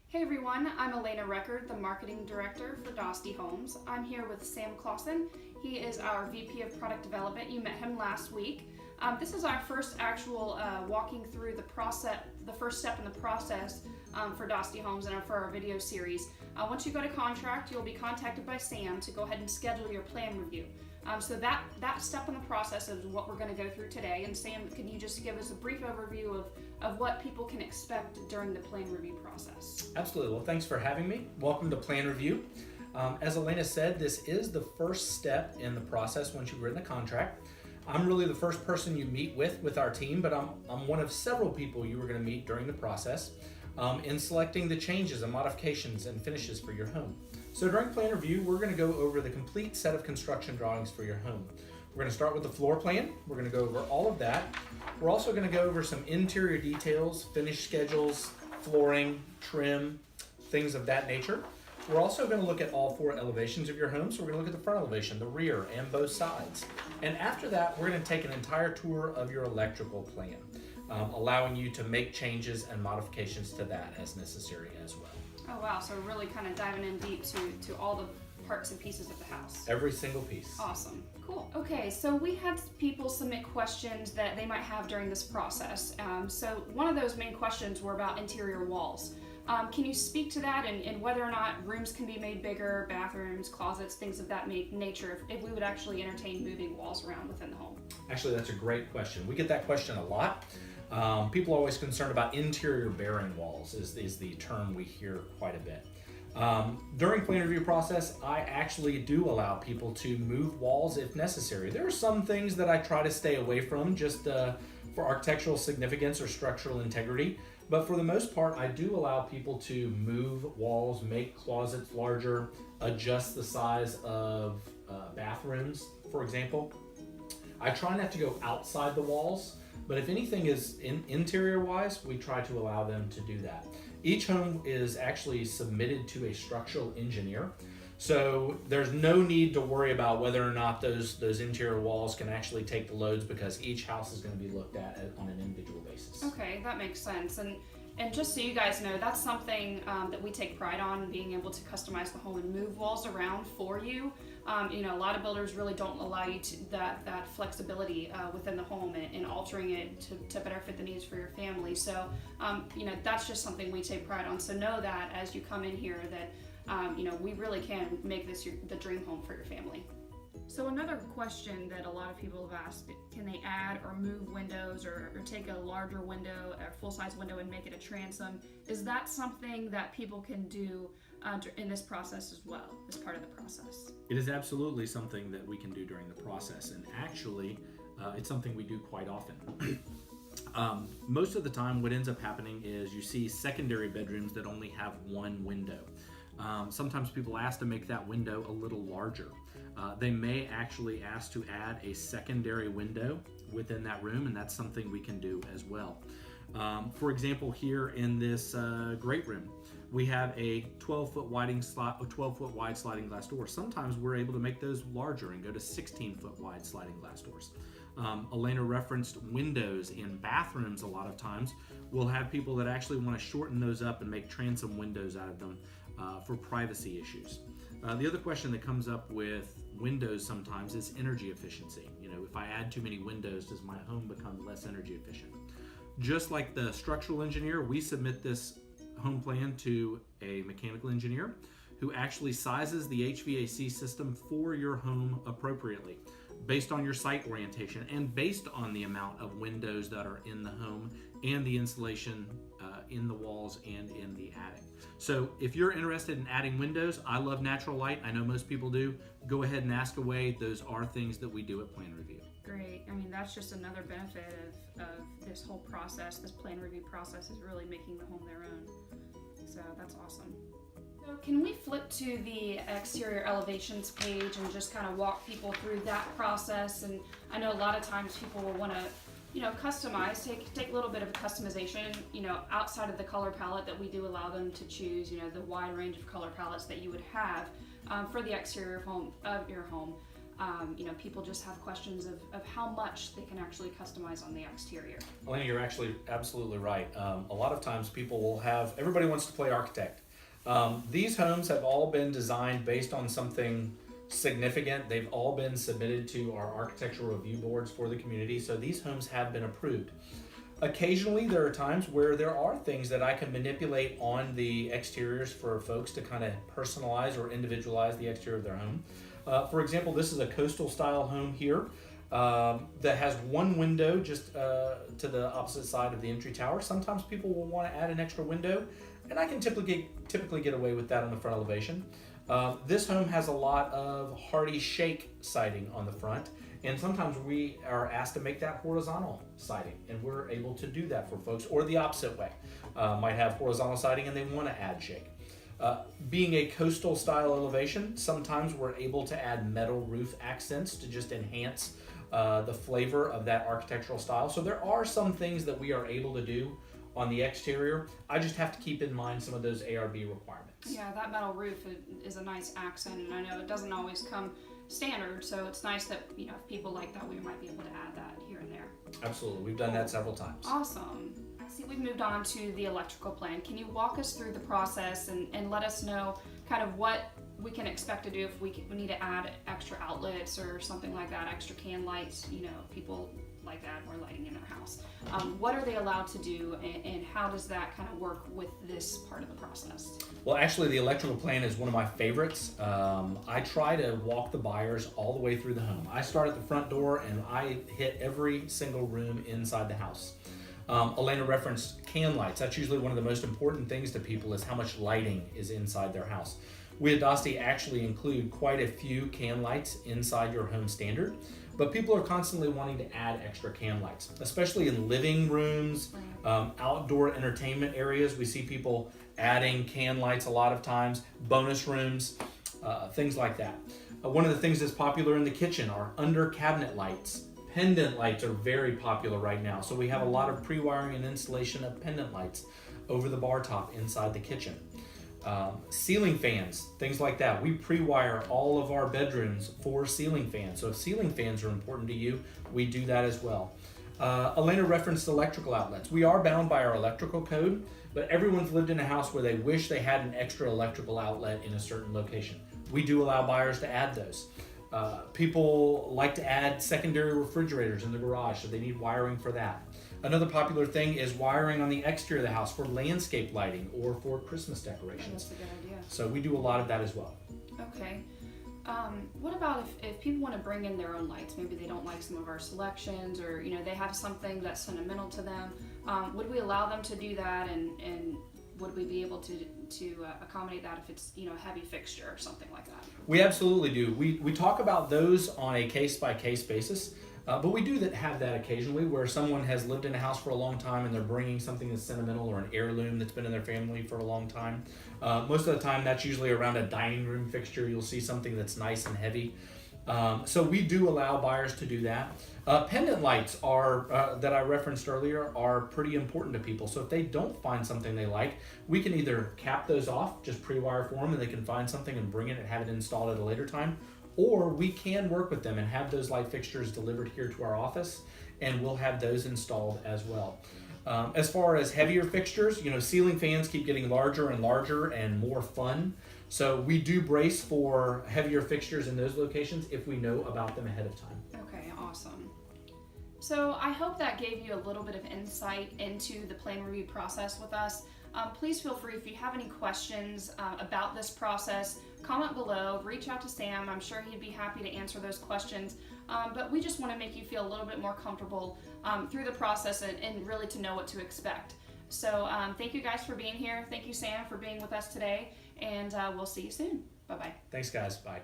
Hey everyone, I'm Elena Record, the Marketing Director for Dostie Homes. I'm here with Sam Clausen. He is our VP of Product Development. You met him last week. This is our first actual walking through the process, the first step in the process for Dostie Homes and for our video series. Once you go to contract, you'll be contacted by Sam to go ahead and schedule your plan review. So that step in the process is what we're going to go through today. And Sam, can you just give us a brief overview of what people can expect during the plan review process? Absolutely. Well, thanks for having me. Welcome to Plan Review. As Elena said, this is the first step in the process once you've written a contract. I'm really the first person you meet with our team, but I'm one of several people you are going to meet during the process in selecting the changes and modifications and finishes for your home. So during Plan Review, we're going to go over the complete set of construction drawings for your home. We're going to start with the floor plan. We're going to go over all of that. We're also going to go over some interior details, finish schedules, flooring, trim, things of that nature. We're also going to look at all four elevations of your home. So we're going to look at the front elevation, the rear, and both sides. And after that, we're going to take an entire tour of your electrical plan, allowing you to make changes and modifications to that as necessary as well. Oh wow, so we're really kind of diving in deep to all the parts and pieces of the house. Every single piece. Awesome. Cool. Okay, so we had people submit questions that they might have during this process. So one of those main questions were about interior walls. Can you speak to that and whether or not rooms can be made bigger, bathrooms, closets, things of that nature, if we would actually entertain moving walls around within the home? Actually, that's a great question. We get that question a lot. People are always concerned about interior bearing walls is the term we hear quite a bit. During plan review process, I actually do allow people to move walls if necessary. There are some things that I try to stay away from just for architectural significance or structural integrity. But for the most part, I do allow people to move walls, make closets larger, adjust the size of bathrooms, for example. I try not to go outside the walls, but if anything is interior-wise, we try to allow them to do that. Each home is actually submitted to a structural engineer, so there's no need to worry about whether or not those interior walls can actually take the loads because each house is going to be looked at on an individual basis. Okay, that makes sense. And just so you guys know, that's something that we take pride on, being able to customize the home and move walls around for you. A lot of builders really don't allow you that flexibility within the home and altering it to better fit the needs for your family. So, that's just something we take pride on. So know that as you come in here that, we really can make this the dream home for your family. So another question that a lot of people have asked, can they add or move windows or take a larger window, a full-size window and make it a transom? Is that something that people can do in this process as well, as part of the process? It is absolutely something that we can do during the process, and actually it's something we do quite often. Most of the time what ends up happening is you see secondary bedrooms that only have one window. Sometimes people ask to make that window a little larger. They may actually ask to add a secondary window within that room, and that's something we can do as well. For example, here in this great room, we have a 12-foot wide sliding glass door. Sometimes we're able to make those larger and go to 16-foot wide sliding glass doors. Elena referenced windows in bathrooms a lot of times. We'll have people that actually want to shorten those up and make transom windows out of them for privacy issues. The other question that comes up with windows sometimes is energy efficiency. If I add too many windows, does my home become less energy efficient? Just like the structural engineer, we submit this home plan to a mechanical engineer who actually sizes the HVAC system for your home appropriately based on your site orientation and based on the amount of windows that are in the home and the insulation in the walls and in the attic. So if you're interested in adding windows, I love natural light. I know most people do. Go ahead and ask away. Those are things that we do at Plan Review. Great. I mean, that's just another benefit of this whole process. This plan review process is really making the home their own. So that's awesome. So can we flip to the exterior elevations page and just kind of walk people through that process? And I know a lot of times people will want to customize, take a little bit of customization, outside of the color palette that we do allow them to choose, the wide range of color palettes that you would have for the exterior of your home. People just have questions of how much they can actually customize on the exterior. Elena, you're actually absolutely right. A lot of times people will everybody wants to play architect. These homes have all been designed based on something significant. They've all been submitted to our architectural review boards for the community, so these homes have been approved. Occasionally there are times where there are things that I can manipulate on the exteriors for folks to kind of personalize or individualize the exterior of their home. For example, this is a coastal style home here that has one window just to the opposite side of the entry tower. Sometimes people will want to add an extra window, and I can typically get away with that on the front elevation. This home has a lot of hardy shake siding on the front, and sometimes we are asked to make that horizontal siding, and we're able to do that for folks, or the opposite way. Might have horizontal siding and they want to add shake. Being a coastal style elevation, sometimes we're able to add metal roof accents to just enhance the flavor of that architectural style. So there are some things that we are able to do on the exterior. I just have to keep in mind some of those ARB requirements. Yeah, that metal roof is a nice accent, and I know it doesn't always come standard, so it's nice that, if people like that, we might be able to add that here and there. Absolutely, we've done that several times. Awesome. See, we've moved on to the electrical plan. Can you walk us through the process and let us know kind of what we can expect to do if we need to add extra outlets or something like that, extra can lights? People like to add more lighting in their house. What are they allowed to do, and how does that kind of work with this part of the process? Well, actually, the electrical plan is one of my favorites. I try to walk the buyers all the way through the home. I start at the front door and I hit every single room inside the house. Elena referenced can lights. That's usually one of the most important things to people, is how much lighting is inside their house. We at Dostie actually include quite a few can lights inside your home standard, but people are constantly wanting to add extra can lights, especially in living rooms, outdoor entertainment areas. We see people adding can lights a lot of times, bonus rooms, things like that. One of the things that's popular in the kitchen are under cabinet lights. Pendant lights are very popular right now, so we have a lot of pre-wiring and installation of pendant lights over the bar top inside the kitchen. Ceiling fans, things like that. We pre-wire all of our bedrooms for ceiling fans, so if ceiling fans are important to you, we do that as well. Elena referenced electrical outlets. We are bound by our electrical code, but everyone's lived in a house where they wish they had an extra electrical outlet in a certain location. We do allow buyers to add those. People like to add secondary refrigerators in the garage, so they need wiring for that. Another popular thing is wiring on the exterior of the house for landscape lighting or for Christmas decorations. That's a good idea. So we do a lot of that as well. Okay. What about if people want to bring in their own lights? Maybe they don't like some of our selections, or they have something that's sentimental to them. Would we allow them to do that, and would we be able to accommodate that if it's a heavy fixture or something like that? We absolutely do. We talk about those on a case-by-case basis, but we do have that occasionally where someone has lived in a house for a long time and they're bringing something that's sentimental or an heirloom that's been in their family for a long time. Most of the time that's usually around a dining room fixture. You'll see something that's nice and heavy. So we do allow buyers to do that. Pendant lights are that I referenced earlier are pretty important to people. So if they don't find something they like, we can either cap those off, just pre-wire for them, and they can find something and bring it and have it installed at a later time, or we can work with them and have those light fixtures delivered here to our office, and we'll have those installed as well. As far as heavier fixtures, ceiling fans keep getting larger and larger and more fun. So we do brace for heavier fixtures in those locations if we know about them ahead of time. Okay, awesome. So I hope that gave you a little bit of insight into the plan review process with us. Please feel free, if you have any questions about this process, comment below, reach out to Sam. I'm sure he'd be happy to answer those questions. But we just want to make you feel a little bit more comfortable through the process and really to know what to expect. So thank you guys for being here. Thank you, Sam, for being with us today. And we'll see you soon. Bye-bye. Thanks, guys. Bye.